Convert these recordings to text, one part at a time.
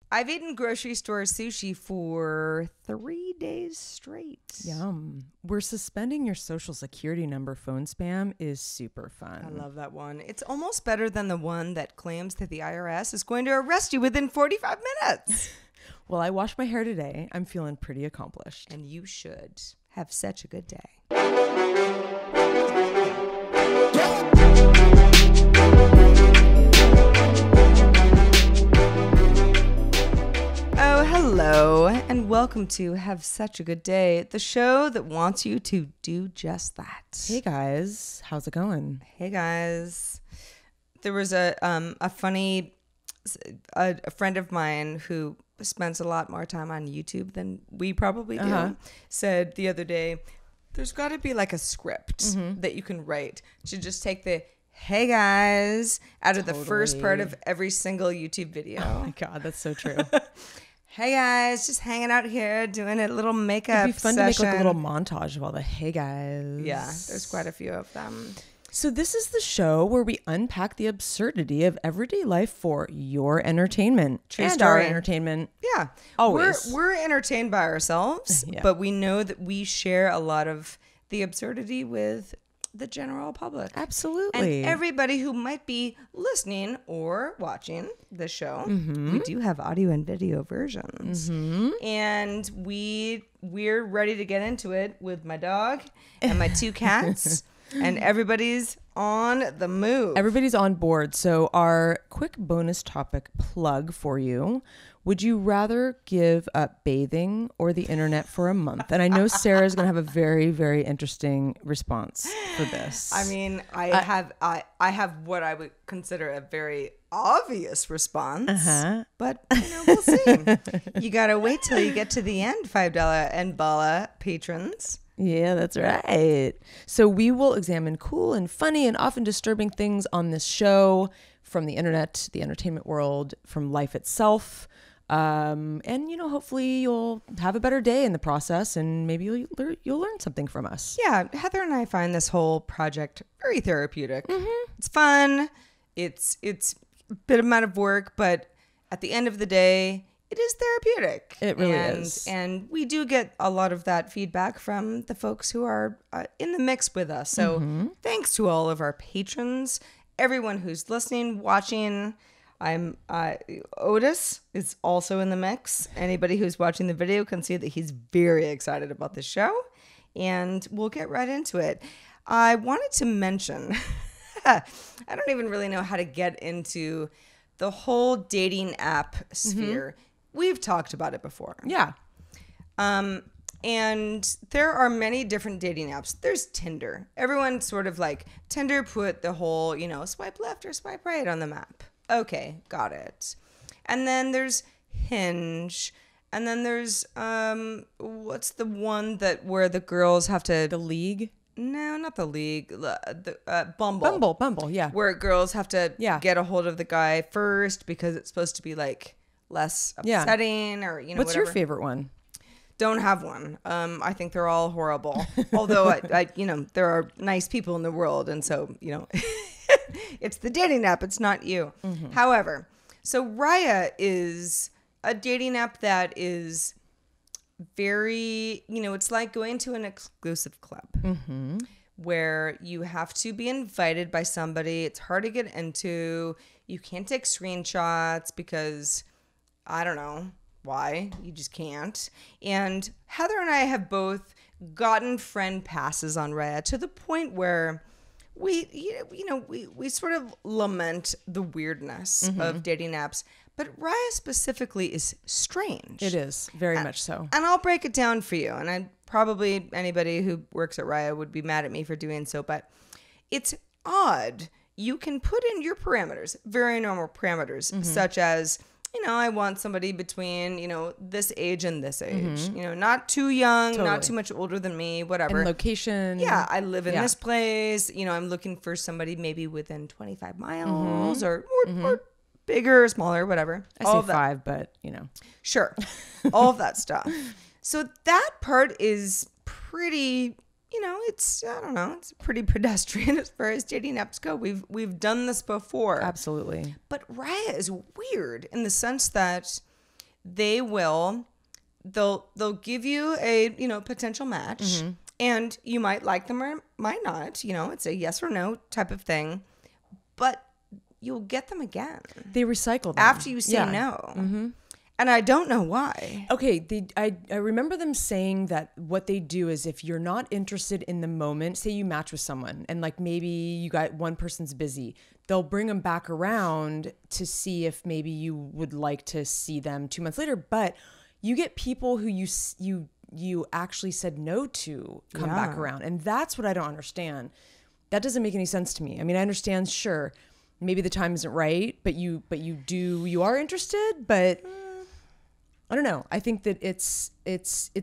I've eaten grocery store sushi for 3 days straight. Yum. We're suspending your social security number phone spam is super fun. I love that one. It's almost better than the one that claims that the IRS is going to arrest you within 45 minutes. Well, I washed my hair today. I'm feeling pretty accomplished. And you should have such a good day. Oh, hello, and welcome to Have Such a Good Day, the show that wants you to do just that. Hey guys, how's it going? Hey guys. There was a friend of mine who spends a lot more time on YouTube than we probably do, said the other day, there's got to be like a script that you can write to just take the hey guys out of the first part of every single YouTube video. Oh my God, that's so true. Hey guys, just hanging out here doing a little makeup It'd be fun session. to make like a little montage of all the hey guys. Yeah, there's quite a few of them. So this is the show where we unpack the absurdity of everyday life for your entertainment. True and story. our entertainment. Yeah. Always. We're entertained by ourselves, Yeah. but we know that we share a lot of the absurdity with the general public. Absolutely. And everybody who might be listening or watching the show. We do have audio and video versions. And we're ready to get into it with my dog and my two cats. And everybody's on the move. Everybody's on board. So our quick bonus topic plug for you. Would you rather give up bathing or the internet for a month? And I know Sarah's going to have a very, very interesting response for this. I mean, I have what I would consider a very obvious response, but we'll see. You got to wait till you get to the end, $5 and Bala patrons. Yeah, that's right. So we will examine cool and funny and often disturbing things on this show from the internet, the entertainment world, from life itself. And, hopefully you'll have a better day in the process and maybe you'll learn something from us. Yeah, Heather and I find this whole project very therapeutic. It's fun. It's a bit amount of work, but at the end of the day, it is therapeutic. It really is. And we do get a lot of that feedback from the folks who are in the mix with us. So thanks to all of our patrons, everyone who's listening, watching. Otis is also in the mix. Anybody who's watching the video can see that he's very excited about the show. And we'll get right into it. I wanted to mention, I don't even really know how to get into the whole dating app sphere. We've talked about it before. Yeah. And there are many different dating apps. There's Tinder. Everyone sort of like Tinder put the whole, swipe left or swipe right on the map. Okay, got it. And then there's Hinge. And then there's, what's the one where the girls have to... The League? No, not the League. Bumble. Bumble, yeah. Where girls have to get a hold of the guy first because it's supposed to be like less upsetting or What's whatever. your favorite one? Don't have one. I think they're all horrible. Although I there are nice people in the world, and so it's the dating app. It's not you. However, so Raya is a dating app that is very it's like going to an exclusive club where you have to be invited by somebody. It's hard to get into. You can't take screenshots because I don't know why. You just can't. And Heather and I have both gotten friend passes on Raya to the point where we sort of lament the weirdness of dating apps. But Raya specifically is strange. It is, very much so. And I'll break it down for you. And probably anybody who works at Raya would be mad at me for doing so. But it's odd. You can put in your parameters, very normal parameters, such as... I want somebody between, this age and this age. Not too young, not too much older than me, whatever. And location. Yeah, I live in this place. I'm looking for somebody maybe within 25 miles or bigger or smaller, whatever. I say 5, but, Sure. All of that stuff. So that part is pretty... it's pretty pedestrian as far as dating apps go. We've done this before. Absolutely. But Raya is weird in the sense that they'll give you a, potential match, and you might like them or might not. It's a yes or no type of thing, but you'll get them again. They recycle them after you say no. And I don't know why. Okay, I remember them saying that what they do is if you're not interested in the moment, say you match with someone and like maybe you got one person's busy, they'll bring them back around to see if maybe you would like to see them 2 months later. But you get people who you actually said no to come back around. And that's what I don't understand. That doesn't make any sense to me. I mean, I understand, sure, maybe the time isn't right, but you are interested, but I don't know. I think that it's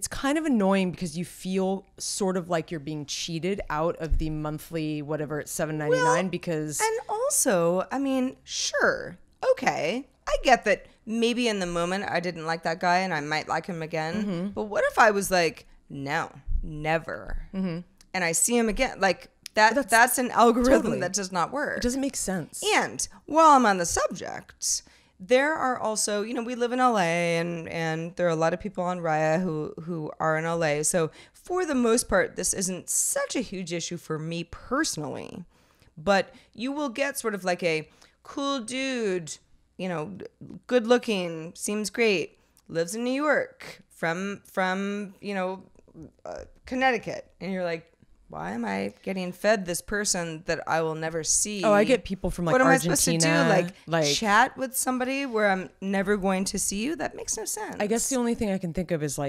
kind of annoying because you feel sort of like you're being cheated out of the monthly whatever it's $7.99 because. And also, I mean, sure, okay, I get that maybe in the moment I didn't like that guy and I might like him again. But what if I was like, no, never, and I see him again? Like that's an algorithm that does not work. It doesn't make sense. And while I'm on the subject, there are also, we live in LA and there are a lot of people on Raya who are in LA. So for the most part, this isn't such a huge issue for me personally. But you will get sort of like a cool dude, good looking, seems great, lives in New York, from Connecticut. And you're like, why am I getting fed this person that I will never see? Oh, I get people from like Argentina. What am I supposed to do? Like chat with somebody where I'm never going to see you? That makes no sense. I guess the only thing I can think of is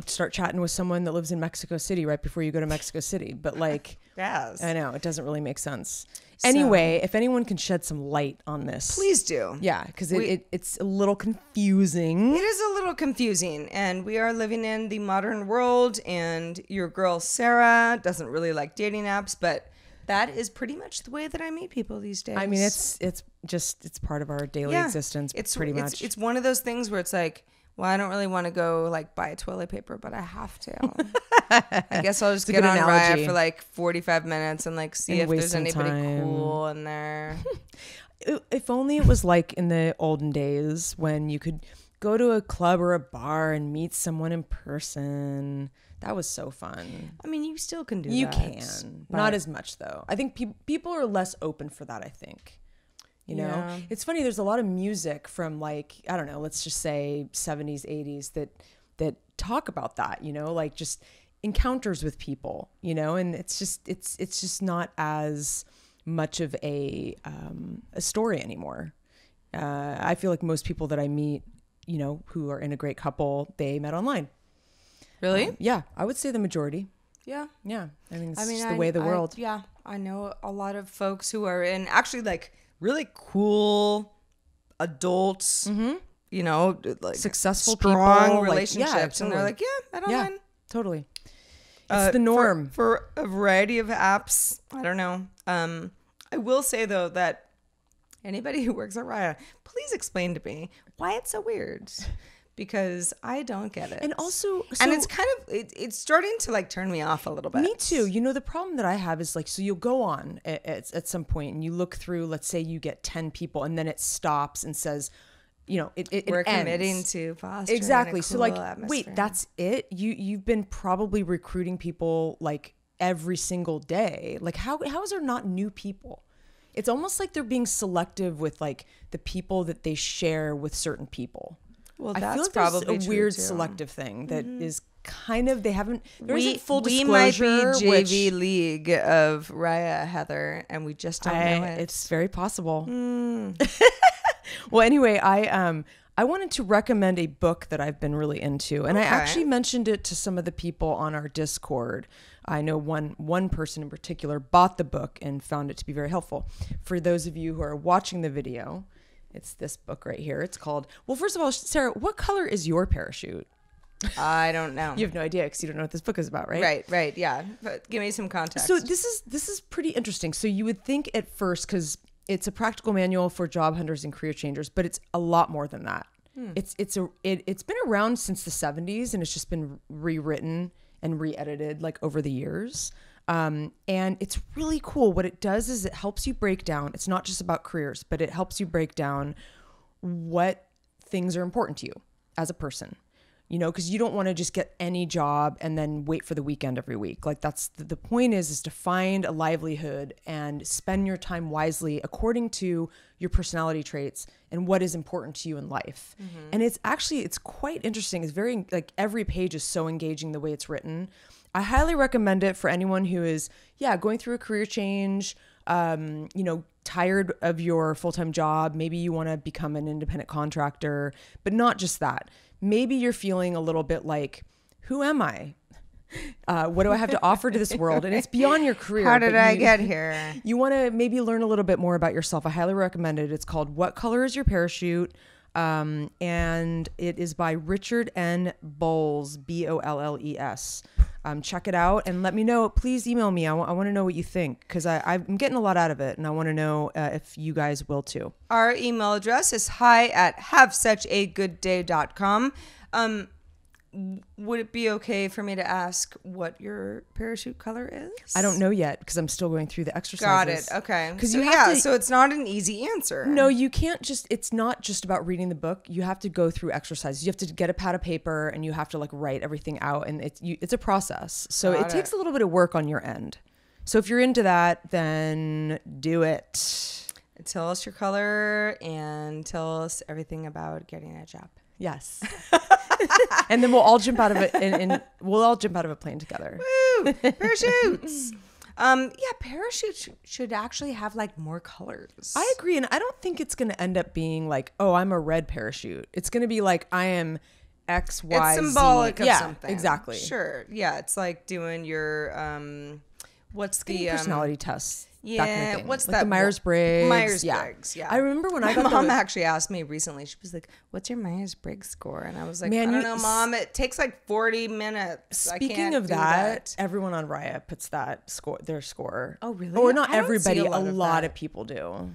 start chatting with someone that lives in Mexico City right before you go to Mexico City. But like, yes, I know it doesn't really make sense. Anyway, if anyone can shed some light on this, please do. Yeah, because it's a little confusing. It is a little confusing, and we are living in the modern world, and your girl Sarah doesn't really like dating apps, but that is pretty much the way that I meet people these days. I mean, it's part of our daily existence. It's pretty much. It's one of those things where it's like, well, I don't really want to go like buy toilet paper, but I have to. I guess I'll just get on Raya for like 45 minutes and like see if there's anybody cool in there. If only it was like in the olden days when you could go to a club or a bar and meet someone in person. That was so fun. I mean, you still can do that. You can. Not as much though. I think people are less open for that, I think. It's funny. There's a lot of music from like, I don't know, let's just say 70s, 80s that talk about that, like just encounters with people, and it's just not as much of a story anymore. I feel like most people that I meet, who are in a great couple, they met online. Really? Yeah. I would say the majority. Yeah. Yeah. I mean, it's just the way of the world. Yeah. I know a lot of folks who are in actually like really cool adults, like successful strong people, relationships. Like, totally. And they're like, I don't mind. Totally. It's the norm. For a variety of apps. I don't know. I will say though that anybody who works at Raya, please explain to me why it's so weird. Because I don't get it. And also, and it's kind of, it's starting to like turn me off a little bit. Me too. The problem that I have is like, so you'll go on at some point and you look through, let's say you get 10 people and then it stops and says, we're committing to fostering exactly. a cool So like, atmosphere. wait, that's it? You've been probably recruiting people like every single day. Like how is there not new people? It's almost like they're being selective with like the people that they share with certain people. Well, I that's feel like probably there's a weird too. selective thing that is kind of, there isn't full we might be disclosure. JV League of Raya, Heather, and we just don't know it. It's very possible. Well, anyway, I wanted to recommend a book that I've been really into, and I actually mentioned it to some of the people on our Discord. I know one person in particular bought the book and found it to be very helpful. For those of you who are watching the video, it's this book right here. It's called, well, first of all, Sarah, what color is your parachute? I don't know. You have no idea because you don't know what this book is about, right? Right, yeah. But give me some context. So this is pretty interesting. So you would think at first, because it's a practical manual for job hunters and career changers, but it's a lot more than that. It's been around since the 70s and it's just been rewritten and re-edited like over the years. And it's really cool. What it does is it helps you break down. It's not just about careers, but it helps you break down what things are important to you as a person. You know, because you don't want to just get any job and then wait for the weekend every week. Like that's the point is to find a livelihood and spend your time wisely according to your personality traits and what is important to you in life. And it's quite interesting. It's very, like, every page is so engaging the way it's written. I highly recommend it for anyone who is, going through a career change, tired of your full-time job. Maybe you want to become an independent contractor, but not just that. Maybe you're feeling a little bit like, who am I? What do I have to offer to this world? And it's beyond your career. How did I get here? You want to maybe learn a little bit more about yourself. I highly recommend it. It's called What Color is Your Parachute? And it is by Richard N. Bolles, Bolles. Check it out and let me know. Please email me. I want to know what you think, because I'm getting a lot out of it, and I want to know if you guys will too. Our email address is hi@havesuchagooddday.com. Would it be okay for me to ask what your parachute color is? I don't know yet because I'm still going through the exercises. Got it. Okay. Because so it's not an easy answer. No, you can't it's not just about reading the book. You have to go through exercises. You have to get a pad of paper and you have to like write everything out, and it's a process. So it takes a little bit of work on your end. So if you're into that, then do it. Tell us your color and tell us everything about getting a job. Yes. And then we'll all jump out of it and we'll all jump out of a plane together. Woo! Parachutes. Parachutes should actually have like more colors. I agree. And I don't think it's going to end up being like, oh, I'm a red parachute. It's going to be like, I am X, Y, it's symbolic Z. of something. Exactly. Sure. Yeah. It's like doing your, what's the personality test. Yeah, that kind of thing. What's like that? The Myers-Briggs. Myers-Briggs, yeah. I remember when my mom actually asked me recently. She was like, "What's your Myers-Briggs score?" And I was like, "I don't know, Mom. It takes like 40 minutes." Speaking of that, everyone on Raya puts their score. Oh, really? Or not everybody. A lot of people do.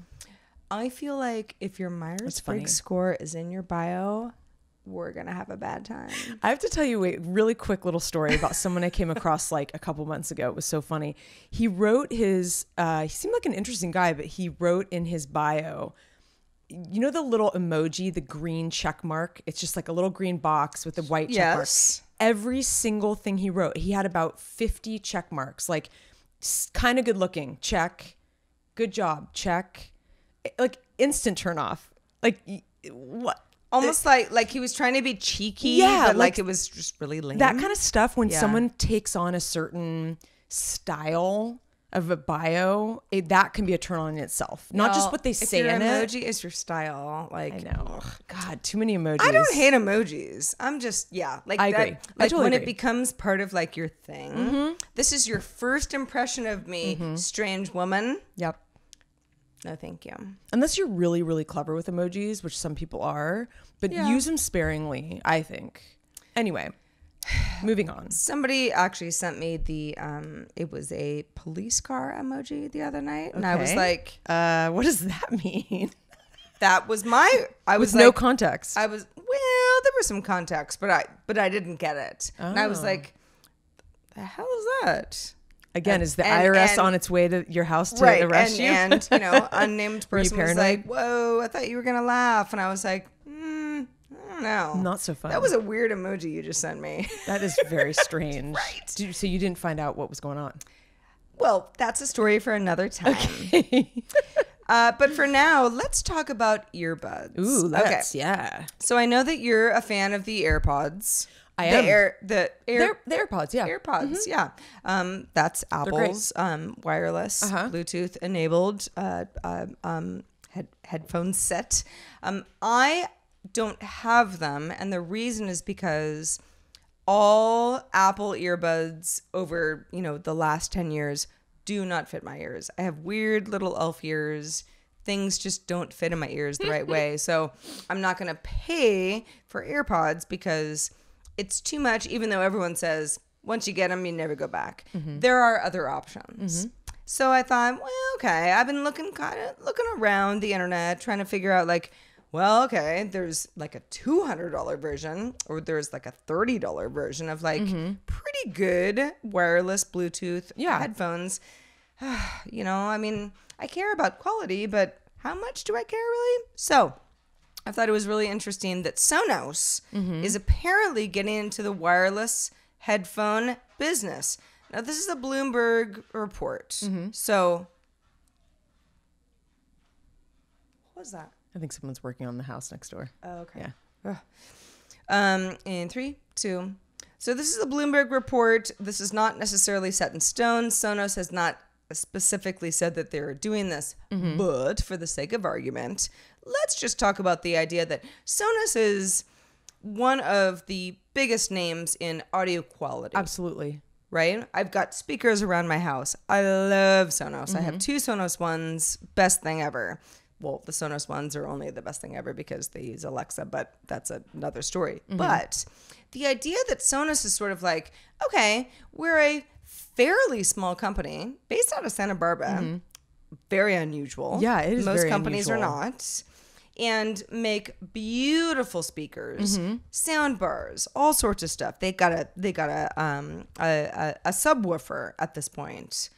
I feel like if your Myers-Briggs score is in your bio, we're going to have a bad time. I have to tell you a really quick little story about someone I came across like a couple months ago. It was so funny. He wrote he seemed like an interesting guy, but he wrote in his bio, you know, the little emoji, the green check mark. It's just like a little green box with a white check mark. Every single thing he wrote, he had about 50 check marks, like kind of good looking, check, good job, check, like instant turn off. Like what? Almost like he was trying to be cheeky, but like it was just really lame. That kind of stuff, when someone takes on a certain style of a bio, that can be a turn on in itself. Not just what they say in it. Emoji is your style. Like, I know. God, too many emojis. I don't hate emojis. I'm just, like I that. agree. Like I totally when agree. it becomes part of like your thing. This is your first impression of me, strange woman. Yep. No, thank you. Unless you're really, really clever with emojis, which some people are, but use them sparingly, I think. Anyway, moving on. Somebody actually sent me it was a police car emoji the other night. And I was like, what does that mean? That was I was with no context. there was some context, but I didn't get it. Oh. And I was like, the hell is that? Again, is the IRS on its way to your house to arrest you? And unnamed person was like, "Whoa, I thought you were gonna laugh," and I was like, I don't know. Not so fun. That was a weird emoji you just sent me. That is very strange. Right. So you didn't find out what was going on? Well, that's a story for another time. Okay. But for now, let's talk about earbuds. Ooh, yeah. So I know that you're a fan of the AirPods. I am. The AirPods, yeah. AirPods, yeah. That's Apple's wireless, Bluetooth enabled headphone set. I don't have them, and the reason is because all Apple earbuds over the last 10 years do not fit my ears. I have weird little elf ears. Things just don't fit in my ears the right way. So I'm not going to pay for AirPods because it's too much, even though everyone says once you get them, you never go back. There are other options. So I thought, well, okay, I've been looking around the internet, trying to figure out there's like a $200 version, or there's like a $30 version of like pretty good wireless Bluetooth headphones. I mean, I care about quality, but how much do I care really? So I thought it was really interesting that Sonos is apparently getting into the wireless headphone business. Now, this is a Bloomberg report. So, what was that? I think someone's working on the house next door. Oh, okay. Yeah. In 3, 2. So this is a Bloomberg report. This is not necessarily set in stone. Sonos has not specifically said that they're doing this, but for the sake of argument, let's just talk about the idea that Sonos is one of the biggest names in audio quality. Absolutely. Right? I've got speakers around my house. I love Sonos. I have 2 Sonos ones. Best thing ever. Well, the Sonos ones are only the best thing ever because they use Alexa, but that's another story. But the idea that Sonos is sort of like, okay, we're a fairly small company based out of Santa Barbara. Very unusual. Yeah, it is Most very companies unusual. are not. And make beautiful speakers, sound bars, all sorts of stuff. They got a subwoofer at this point.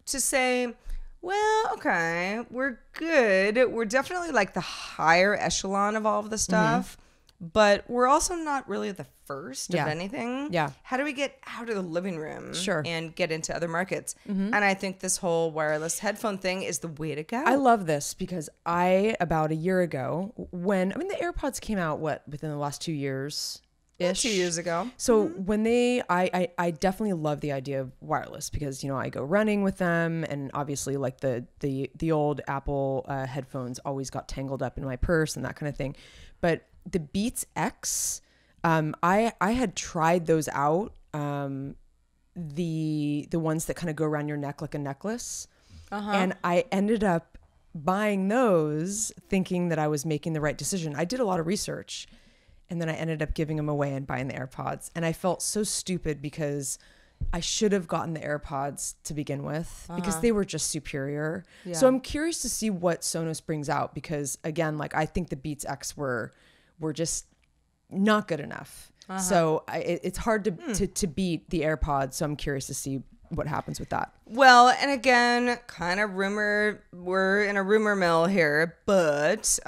To say, well, okay, we're good. We're definitely like the higher echelon of all of the stuff, but we're also not really the first of anything. Yeah. How do we get out of the living room Sure. and get into other markets? And I think this whole wireless headphone thing is the way to go. I love this because about a year ago, the AirPods came out, within the last 2 years? 2 years ago. So when I definitely love the idea of wireless because, I go running with them, and obviously like the old Apple headphones always got tangled up in my purse and that kind of thing. But the Beats X, I had tried those out, the ones that kind of go around your neck like a necklace. And I ended up buying those thinking that I was making the right decision. I did a lot of research. And then I ended up giving them away and buying the AirPods. And I felt so stupid because I should have gotten the AirPods to begin with because they were just superior. Yeah. So I'm curious to see what Sonos brings out because, again, like I think the Beats X were just not good enough. So it's hard to beat the AirPods. So I'm curious to see what happens with that. Well, and again, kind of we're in a rumor mill here, but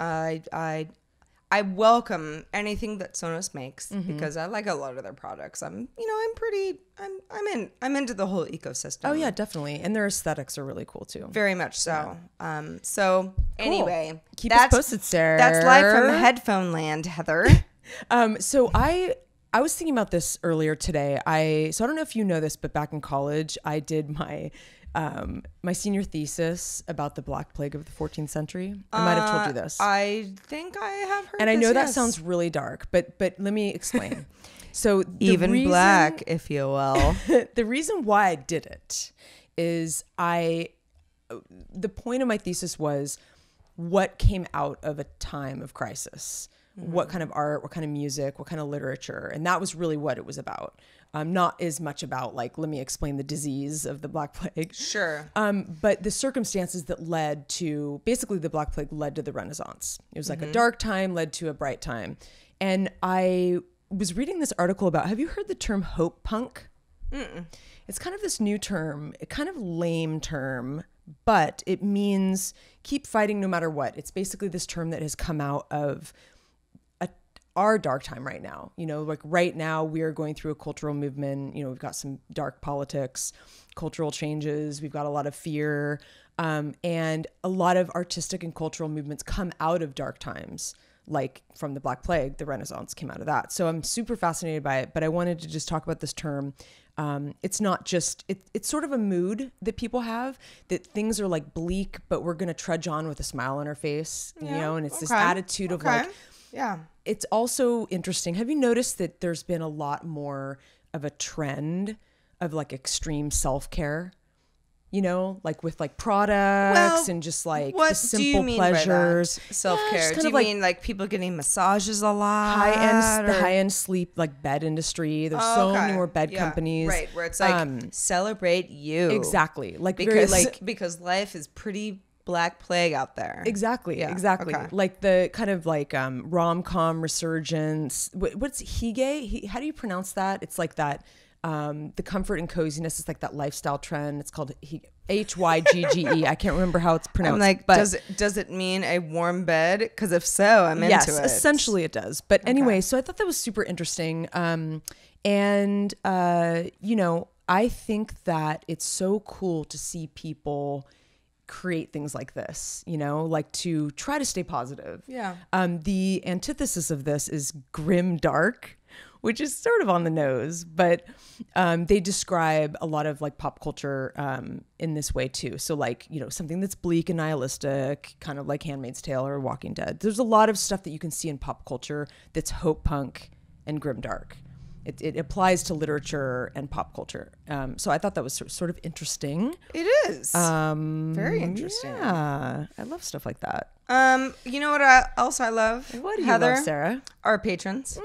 I welcome anything that Sonos makes because I like a lot of their products. I'm into the whole ecosystem. Oh yeah, definitely. And their aesthetics are really cool too. Very much so. So anyway, keep us posted, Sarah. That's live from headphone land, Heather. So I was thinking about this earlier today. So I don't know if you know this, but back in college, I did my senior thesis about the Black Plague of the 14th century. I might have told you this. I think I have heard. And I this, know that yes. sounds really dark, but let me explain. So even black, if you will. The reason why I did it is the point of my thesis was what came out of a time of crisis. What kind of art, what kind of music, what kind of literature. And that was really what it was about. Not as much about like, let me explain the disease of the Black Plague. Sure. But the circumstances that led to, basically the Black Plague led to the Renaissance. It was like a dark time led to a bright time. And I was reading this article about, have you heard the term hope punk? It's kind of this new term, a kind of lame term, but it means keep fighting no matter what. It's basically this term that has come out of our dark time right now. Like right now we are going through a cultural movement. We've got some dark politics, cultural changes. We've got a lot of fear. And a lot of artistic and cultural movements come out of dark times, like from the Black Plague. The Renaissance came out of that. So I'm super fascinated by it, but I wanted to just talk about this term. It's not just, it's sort of a mood that people have, that things are like bleak, but we're going to trudge on with a smile on our face, and it's this attitude of like, yeah. It's also interesting. Have you noticed that there's been a lot more of a trend of like extreme self-care? Like with like products and just like the simple pleasures. Self-care. Do you mean like people getting massages a lot? The high-end sleep, like bed industry. There's so many more bed companies. Right, where it's like celebrate you. Exactly. Like because life is pretty Black Plague out there. Exactly. Yeah, exactly. okay. Like the kind of like rom-com resurgence. What's hygge? How do you pronounce that? It's like that. The comfort and coziness is like that lifestyle trend. It's called HYGGE. I can't remember how it's pronounced. I'm like, but does it mean a warm bed? Because if so, I'm into it. yes, essentially it does. But anyway, so I thought that was super interesting. And you know, I think that it's so cool to see people create things like this, you know, like to try to stay positive. Yeah. The antithesis of this is grim dark, which is sort of on the nose, but they describe a lot of like pop culture in this way too. So like, you know, something that's bleak and nihilistic, kind of like Handmaid's Tale or Walking Dead. There's a lot of stuff that you can see in pop culture that's hope punk and grim dark. It applies to literature and pop culture. So I thought that was sort of interesting. It is. Very interesting. Yeah. I love stuff like that. You know what else I love? What do you Heather, love, Sarah? Our patrons.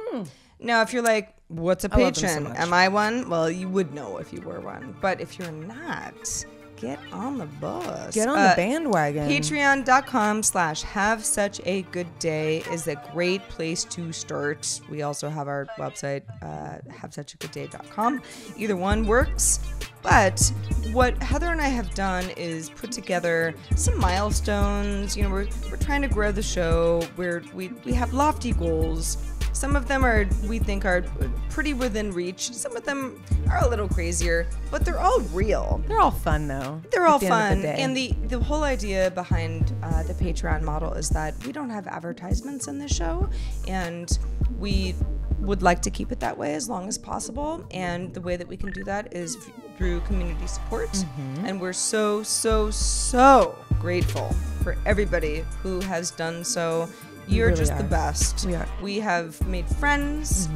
Now, if you're like, what's a I love them so patron? much. Am I one? Well, you would know if you were one. But if you're not, get on the bus. Get on the bandwagon. Patreon.com/have such a good day is a great place to start. We also have our website, havesuchagoodday.com. Either one works. But what Heather and I have done is put together some milestones. You know, we're trying to grow the show. We have lofty goals. Some of them we think are pretty within reach. Some of them are a little crazier, but they're all real. They're all fun though. They're all at the end fun. of the day. And the whole idea behind the Patreon model is that we don't have advertisements in the show, and we would like to keep it that way as long as possible. And the way that we can do that is through community support. And we're so, so, so grateful for everybody who has done so. You're really just are. the best. We are. We have made friends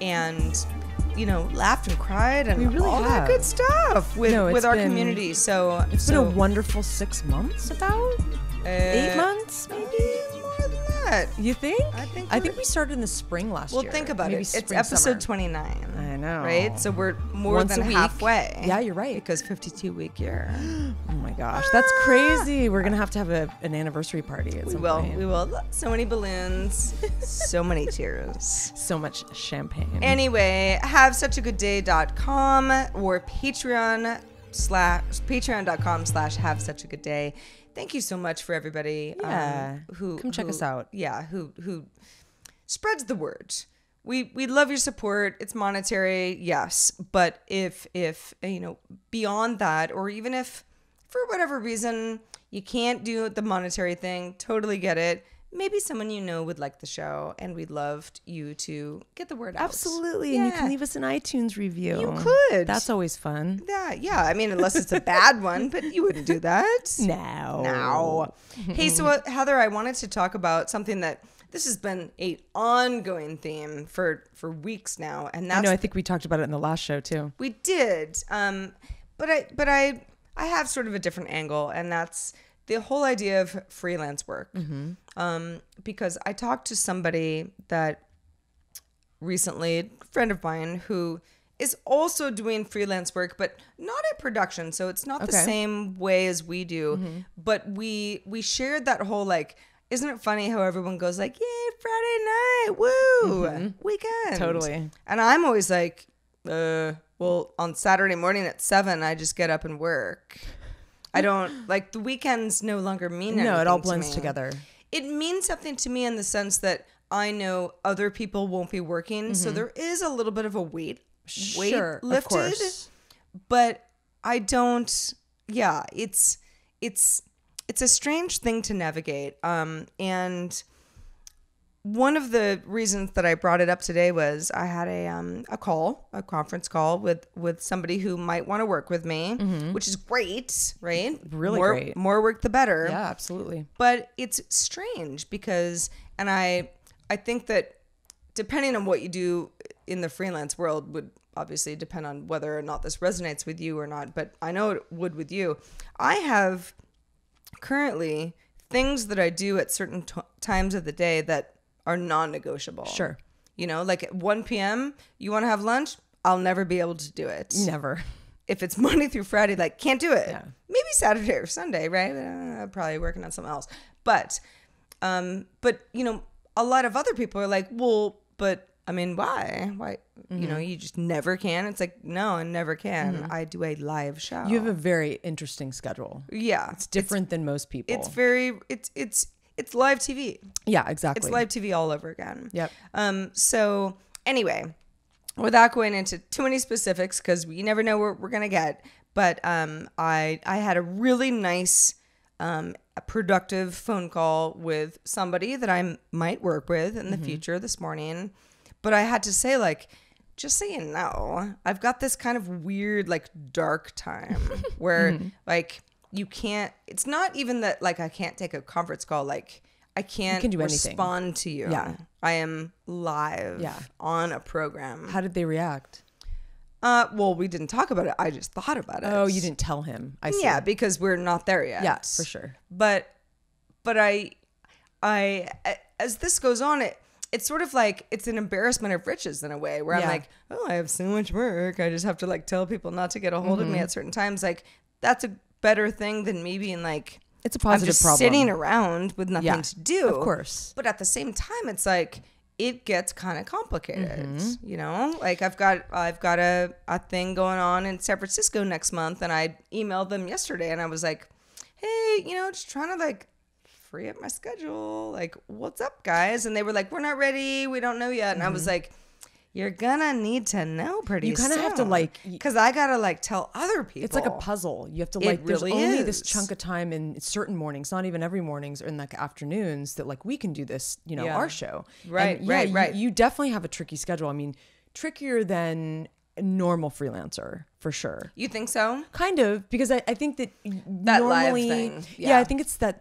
and, you know, laughed and cried and We really all have. that good stuff with No, it's our been- community. So It's been a wonderful 6 months, about 8 months, maybe. more than that. You think? I think I we're- think we started in the spring last Well, year. think about Maybe it. It's spring, episode summer. 29. I know. Right? So we're more Once than a week. halfway. Yeah, you're right. Because 52-week year. Oh my gosh, that's crazy. We're gonna have to have an anniversary party at some point. We will. So many balloons. So many tears. So much champagne. Anyway, havesuchagoodday.com or patreon.com/have such a good day. Thank you so much for everybody who come check us out. Yeah, who spreads the word. We love your support. It's monetary, yes, but if you know, beyond that, or even if for whatever reason you can't do the monetary thing, totally get it. Maybe someone you know would like the show, and we'd love you to get the word out. Absolutely, and you can leave us an iTunes review. You could. That's always fun. Yeah. I mean, unless it's a bad one, but you wouldn't do that. No. Hey, so Heather, I wanted to talk about something that this has been an ongoing theme for weeks now, and that's I know. I think we talked about it in the last show too. we did. But I have sort of a different angle, and that's the whole idea of freelance work. Because I talked to somebody that recently, a friend of mine, who is also doing freelance work, but not at production. So it's not the same way as we do. But we shared that whole like, isn't it funny how everyone goes like, yay, Friday night, woo, weekend. Totally. And I'm always like, well, on Saturday morning at 7, I just get up and work. I don't, like, the weekends no longer mean anything. No, it all to blends me. together. It means something to me in the sense that I know other people won't be working. So there is a little bit of a weight Sure, lifted. of course. But I don't, it's a strange thing to navigate. And one of the reasons that I brought it up today was I had a conference call with somebody who might want to work with me, which is great, right? Really great. More work, the better. Yeah, absolutely. But it's strange because, and I think that depending on what you do in the freelance world would obviously depend on whether or not this resonates with you or not, but I know it would with you. I have currently things that I do at certain times of the day that are non-negotiable. Sure. You know, like at 1 p.m., you want to have lunch? I'll never be able to do it. Never. If it's Monday through Friday, like, can't do it. Yeah. Maybe Saturday or Sunday, right? Probably working on something else. But you know, a lot of other people are like, well, but I mean, why? Why? You know, you just never can. It's like, no, I never can. I do a live show. You have a very interesting schedule. Yeah. It's different than most people. It's live TV. Yeah, exactly. It's live TV all over again. Yep. So anyway, without going into too many specifics, because we never know where we're gonna get, but I had a really nice, a productive phone call with somebody that I might work with in the future this morning. But I had to say, like, just so you know, I've got this kind of weird, like, dark time where, like, you can't, it's not even that, like, I can't take a conference call. Like, I can't respond to you. Yeah. I am live on a program. How did they react? Well, we didn't talk about it. I just thought about it. Oh, you didn't tell him. I see. Yeah, because we're not there yet. Yeah, for sure. But I, as this goes on, it's sort of like it's an embarrassment of riches in a way where I'm like, oh, I have so much work. I just have to like tell people not to get a hold of me at certain times. Like that's a better thing than me being like, it's a positive I'm just problem. sitting around with nothing to do. Of course. But at the same time, it's like, it gets kind of complicated, you know, like I've got a thing going on in San Francisco next month. And I emailed them yesterday and I was like, hey, you know, just trying to like free up my schedule. Like, what's up, guys? And they were like, we're not ready. We don't know yet. And I was like, you're gonna need to know pretty soon. You kind of have to like, because I gotta like tell other people. It's like a puzzle. You have to like, there's only this chunk of time in certain mornings, not even every mornings or in like afternoons that like we can do this, you know, our show. Right, and right. You definitely have a tricky schedule. I mean, trickier than a normal freelancer for sure. You think so? Kind of, because I think that normally, live thing. Yeah, I think it's that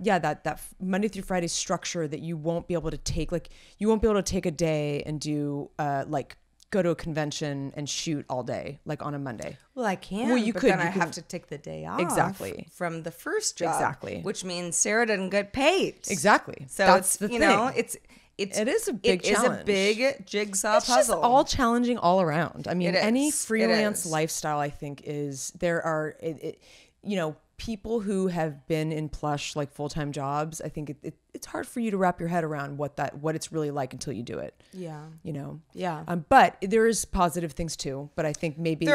Monday through Friday structure that you won't be able to take, like you won't be able to take a day and do like go to a convention and shoot all day, like on a Monday. Well, I can. Well, you could. Then I have to take the day off. Exactly. From the first job. Exactly. Which means Sarah doesn't get paid. Exactly. So that's the thing. Know, it is a big challenge. It is a big jigsaw puzzle. It's just all challenging all around. I mean, any freelance lifestyle, I think, is there are, you know, people who have been in plush like full-time jobs. I think it's hard for you to wrap your head around what it's really like until you do it. Yeah. You know. Yeah. But there is positive things too. But I think maybe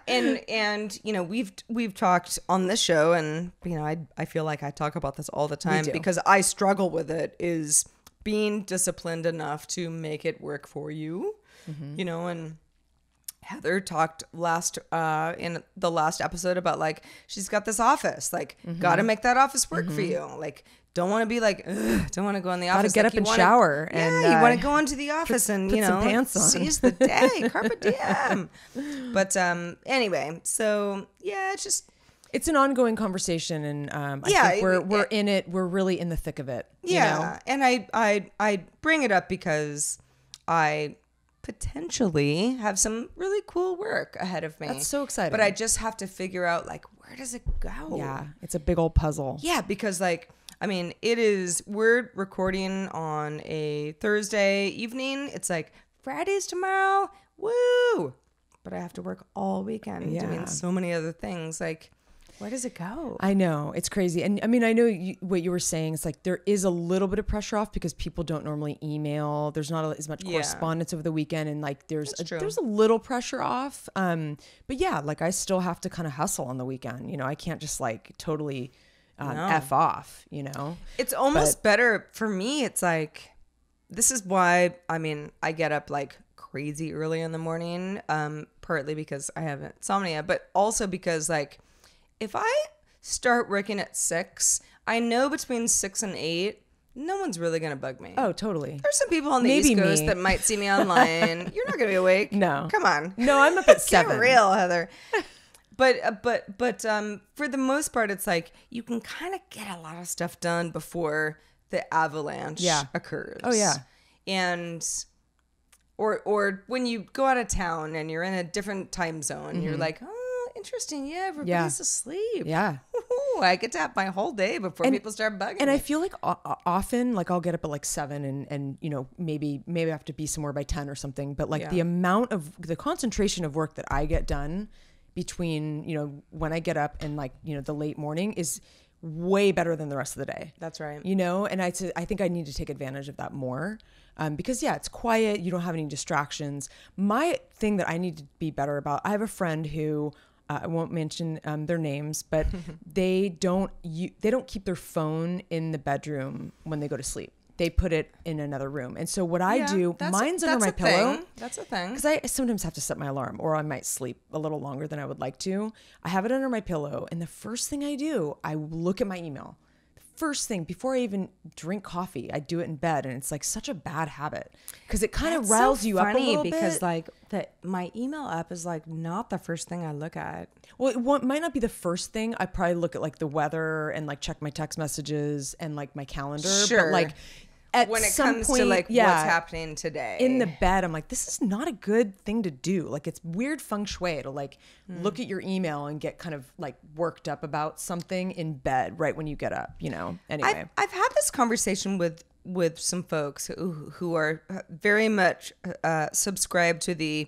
and you know we've talked on this show, and you know I feel like I talk about this all the time because I struggle with it. Is being disciplined enough to make it work for you, you know, and Heather talked in the last episode about like she's got this office, like got to make that office work for you. Like don't want to be like don't want to go in the office. Got to get up and shower, and you want to go into the office and you know some pants on. Seize the day, carpe diem. But anyway, so yeah, it's an ongoing conversation, and I think we're in it. We're really in the thick of it. Yeah, you know? And I bring it up because I potentially have some really cool work ahead of me. That's so exciting. But I just have to figure out like where does it go? Yeah, it's a big old puzzle. Yeah, because like I mean, we're recording on a Thursday evening. It's like Friday's tomorrow. Woo! But I have to work all weekend doing so many other things. Like where does it go? I know. It's crazy. And I mean, I know what you were saying. It's like there is a little bit of pressure off because people don't normally email. There's not as much correspondence over the weekend. And like there's a little pressure off. But yeah, like I still have to kind of hustle on the weekend. You know, I can't just like totally F off, you know. It's almost better for me. It's like, this is why, I mean, I get up like crazy early in the morning, partly because I have insomnia, but also because like, if I start working at 6, I know between 6 and 8, no one's really going to bug me. Oh, totally. There's some people on the East Coast that might see me online. You're not going to be awake. No. Come on. No, I'm up at 7. Get real, Heather. But for the most part, it's like you can kind of get a lot of stuff done before the avalanche occurs. Oh, yeah. And or when you go out of town and you're in a different time zone, you're like, oh, interesting. Yeah, everybody's asleep. Yeah. Ooh, I get to have my whole day before people start bugging and me. I feel like often, like I'll get up at like 7 and you know, maybe I have to be somewhere by 10 or something. But like the concentration of work that I get done between, you know, when I get up and like, you know, the late morning is way better than the rest of the day. That's right. You know, and I think I need to take advantage of that more. Because yeah, it's quiet. You don't have any distractions. My thing that I need to be better about, I have a friend who, I won't mention their names, but they don't keep their phone in the bedroom when they go to sleep. They put it in another room. And so what I do, mine's under my pillow. That's a thing. Because I sometimes have to set my alarm, or I might sleep a little longer than I would like to. I have it under my pillow. And the first thing I do, I look at my email. The first thing, before I even drink coffee, I do it in bed. And it's like such a bad habit. Because it kind of riles you up a little bit. Because like my email app is like not the first thing I look at. Well, it might not be the first thing. I probably look at like the weather and like check my text messages and like my calendar. Sure. But like at when it some comes point, to like what's happening today in the bed, I'm like, this is not a good thing to do. Like it's weird feng shui to like look at your email and get kind of like worked up about something in bed right when you get up, you know. Anyway, I've had this conversation with some folks who are very much subscribed to the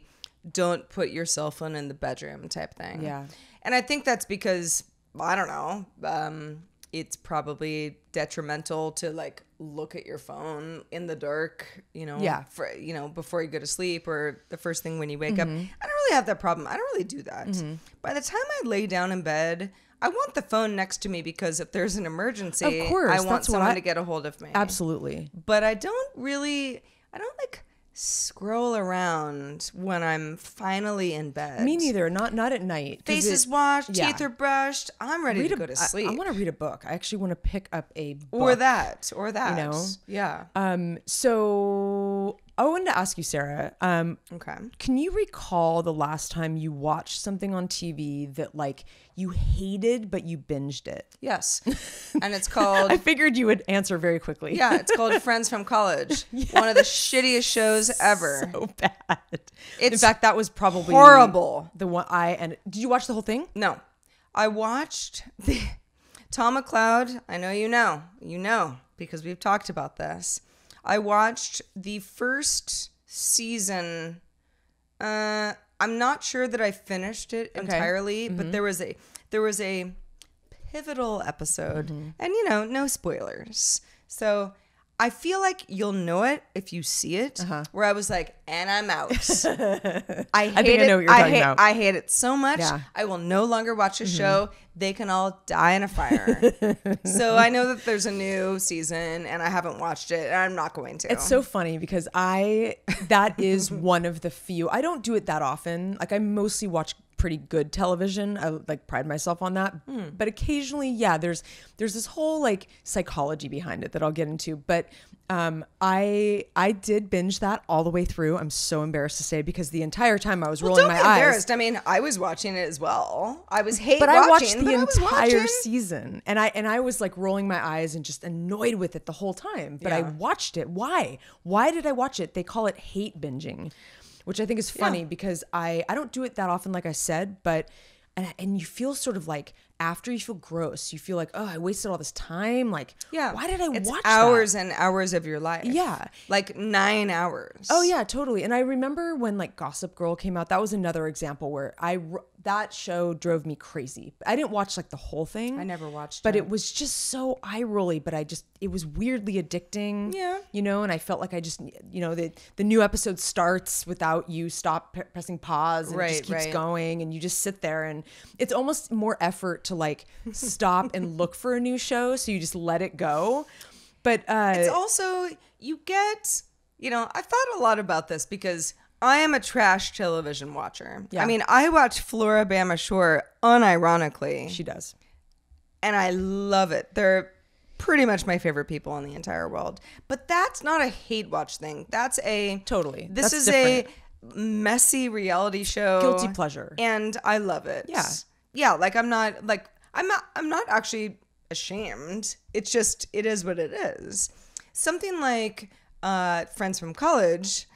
don't put your cell phone in the bedroom type thing. Yeah. And I think that's because, I don't know, it's probably detrimental to like look at your phone in the dark, you know, for, you know, before you go to sleep or the first thing when you wake up. I don't really have that problem. I don't really do that. By the time I lay down in bed, I want the phone next to me because if there's an emergency, of course, I want someone to get a hold of me. Absolutely. But I don't like scroll around when I'm finally in bed. Me neither. Not at night. Face is washed, teeth are brushed. I'm ready to go to sleep. I want to read a book. I actually want to pick up a book. Or that. You know? Yeah. So I wanted to ask you, Sarah. Okay. Can you recall the last time you watched something on TV that like you hated but you binged it? Yes. And it's called I figured you would answer very quickly. Yeah, it's called Friends from College. Yes. One of the shittiest shows ever. So bad. In fact, that was probably horrible. The one did you watch the whole thing? No. I watched Tom McLeod. I know you know because we've talked about this. I watched the first season. I'm not sure that I finished it entirely, but there was a pivotal episode, and you know, no spoilers. So I feel like you'll know it if you see it. Where I was like, and I'm out. I think I know what you're talking about. I hate it so much. Yeah. I will no longer watch a show. They can all die in a fire. So I know that there's a new season, and I haven't watched it, and I'm not going to. It's so funny because that is one of the few. I don't do it that often. Like I mostly watch pretty good television. I like pride myself on that. But occasionally, yeah, there's this whole like psychology behind it that I'll get into. But I did binge that all the way through. I'm so embarrassed to say because the entire time I was rolling my eyes. Don't be embarrassed. I mean, I was watching it as well. I was watching, but I watched the entire season, and I was like rolling my eyes and just annoyed with it the whole time. But I watched it. Why? Why did I watch it? They call it hate binging, which I think is funny because I don't do it that often, like I said, but and you feel sort of like after you feel gross, you feel like, oh, I wasted all this time. Like, why did I watch hours that? And hours of your life. Yeah. Like 9 hours. Oh yeah, totally. And I remember when like Gossip Girl came out, that was another example where that show drove me crazy. I didn't watch like the whole thing. I never watched but it was just so eye rolly, but it was weirdly addicting. Yeah. You know, and I felt like I just, you know, the new episode starts without you pressing pause and it just keeps going and you just sit there and it's almost more effort to like stop and look for a new show. So you just let it go. But it's also, you get, you know, I've thought a lot about this because I am a trash television watcher. Yeah. I mean, I watch Floribama Shore unironically. She does. And I love it. They're pretty much my favorite people in the entire world. But that's not a hate watch thing. That's a... Totally. This is different. A messy reality show. Guilty pleasure. And I love it. Yeah. Yeah, like I'm not actually ashamed. It's just, it is what it is. Something like Friends from College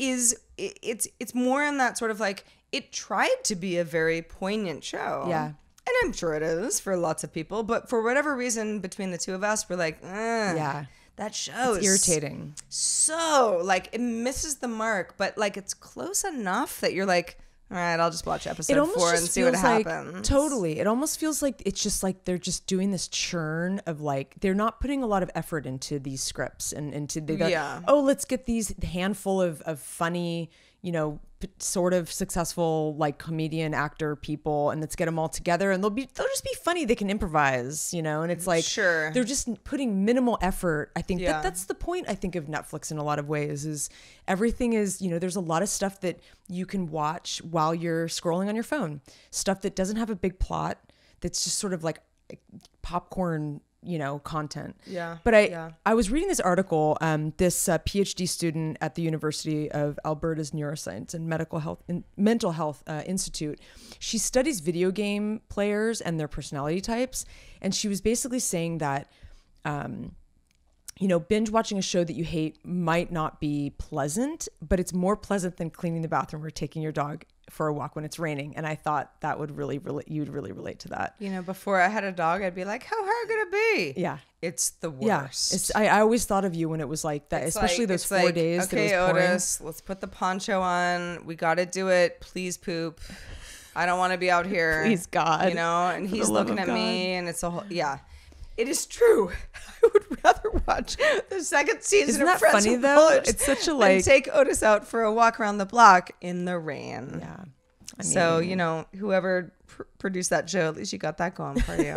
it's more in that sort of like, it tried to be a very poignant show. Yeah. And I'm sure it is for lots of people, but for whatever reason between the two of us, we're like, that show is irritating. So like it misses the mark, but like it's close enough that you're like, all right, I'll just watch episode 4 and see what happens. Totally. It almost feels like it's just like they're just doing this churn of like, they're not putting a lot of effort into these scripts and into oh, let's get these handful of funny, you know, sort of successful like comedian actor people, and let's get them all together and they'll just be funny. They can improvise, you know, and it's like, sure, they're just putting minimal effort. I think that's the point, I think, of Netflix in a lot of ways, is everything is, you know, there's a lot of stuff that you can watch while you're scrolling on your phone, stuff that doesn't have a big plot, that's just sort of like popcorn, you know, content. But I was reading this article, this PhD student at the University of Alberta's Neuroscience and Mental Health Institute. She studies video game players and their personality types, and she was basically saying that you know, binge watching a show that you hate might not be pleasant, but it's more pleasant than cleaning the bathroom or taking your dog for a walk when it's raining. And I thought that would you'd really relate to that. You know, before I had a dog, I'd be like, how hard could it be? Yeah. It's the worst. Yeah. I always thought of you when it was like that, especially those 4 days. Okay, that it was pouring. Otis, let's put the poncho on. We got to do it. Please poop. I don't want to be out here. Please, God. You know, and he's looking at me, and it's a whole, It is true. I would rather watch the second season Isn't of that Friends funny, from though? College It's such a and take Otis out for a walk around the block in the rain. Yeah. I mean, so, you know, whoever produced that show, at least you got that going for you.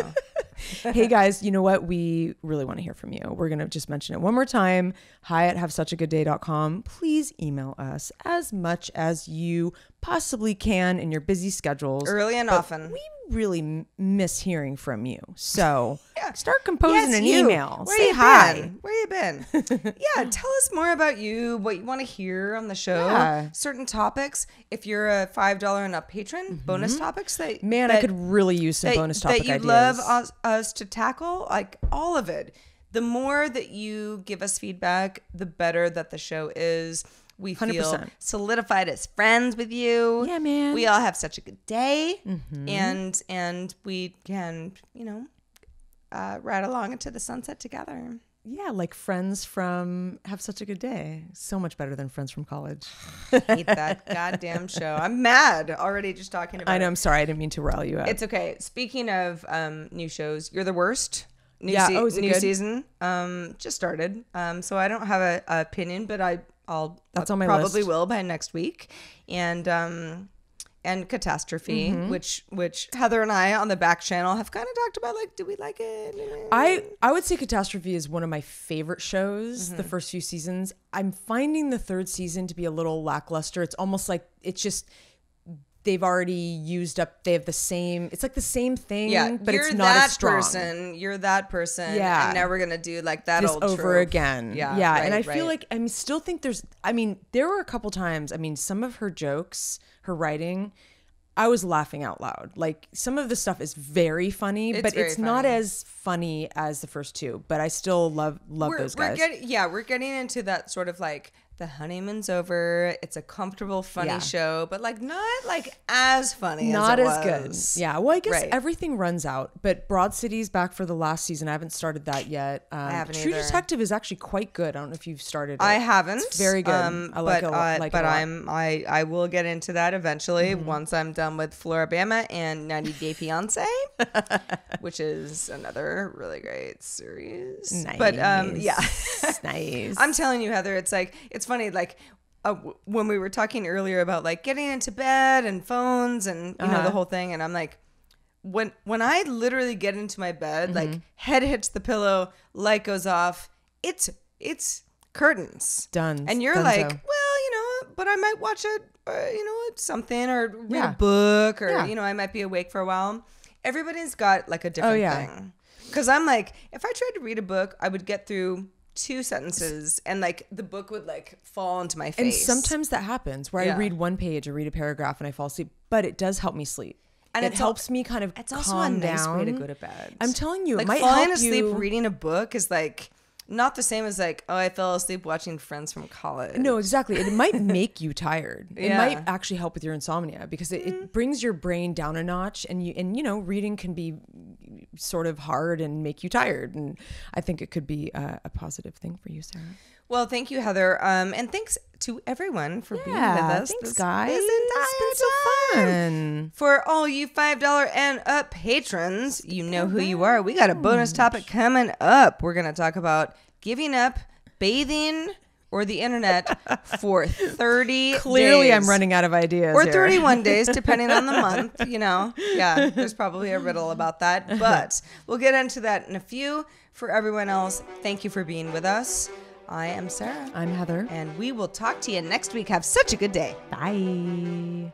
Hey guys, you know what? We really want to hear from you. We're going to just mention it one more time. hi@havesuchagooddday.com. Please email us as much as you possibly can in your busy schedules. Early and often. We really miss hearing from you. So start composing an email. Say Say hi. Where you been? Tell us more about you, what you want to hear on the show, certain topics. If you're a $5 and up patron, bonus topics I could really use some bonus topic that ideas. you'd love us to tackle, like all of it. The more that you give us feedback, the better that the show is. We 100%. Feel solidified as friends with you. Yeah, man. We all have such a good day, and we can, you know, ride along into the sunset together. Yeah, like friends from Have Such a Good Day. So much better than Friends from College. Hate that goddamn show. I'm mad already just talking about it. I know. I'm sorry. I didn't mean to rile you up. It's okay. Speaking of new shows, You're the Worst. New good? Season just started. So I don't have an opinion, but I'll on my probably list. will by next week. And Catastrophe, which Heather and I on the back channel have kind of talked about, like, do we like it? I would say Catastrophe is one of my favorite shows, the first few seasons. I'm finding the third season to be a little lackluster. It's almost like it's just they've already used up, they have the same, it's like the same thing, but it's not as strong. You're that person. Yeah. And now we're going to do like that this old over trope. Again. Yeah. Right, and I feel like, I still think there were a couple times, some of her jokes, her writing, I was laughing out loud. Like some of the stuff is very funny, but it's not as funny as the first two, but I still love those guys. We're getting into that sort of like, the honeymoon's over. It's a comfortable, funny show, but like not like as funny. Not as good. Yeah. Well, I guess everything runs out. But Broad City's back for the last season. I haven't started that yet. I haven't True either. Detective is actually quite good. I don't know if you've started it. I haven't. It's very good. I like it a lot. I will get into that eventually once I'm done with Floribama and 90 Day Fiance, which is another really great series. Nice. But nice. I'm telling you, Heather, it's funny, like when we were talking earlier about like getting into bed and phones and you know the whole thing, and I'm like, when I literally get into my bed, like head hits the pillow, light goes off, it's curtains done, and you're like, well, you know, but I might watch something or read a book, or you know, I might be awake for a while. Everybody's got like a different thing, because I'm like, if I tried to read a book, I would get through 2 sentences and like the book would like fall into my face. And sometimes that happens where I read one page or read a paragraph and I fall asleep, but it does help me sleep. And it helps me kind of it's also calm a nice down. way to go to bed. I'm telling you, like it might falling help asleep you. reading a book is like not the same as like, oh, I fell asleep watching Friends from College. No, exactly. It might make you tired. It might actually help with your insomnia because it brings your brain down a notch, and you know, reading can be sort of hard and make you tired. And I think it could be a positive thing for you, Sarah. Well, thank you, Heather. And thanks to everyone for being with us. Thanks, guys. It's been so fun. For all you $5 and up patrons, you know who you are. We got a bonus topic coming up. We're going to talk about giving up bathing or the internet for 30 Clearly, days. I'm running out of ideas. Or here. 31 days, depending on the month, you know. Yeah, there's probably a riddle about that. But we'll get into that in a few. For everyone else, thank you for being with us. I am Sarah. I'm Heather. And we will talk to you next week. Have such a good day. Bye.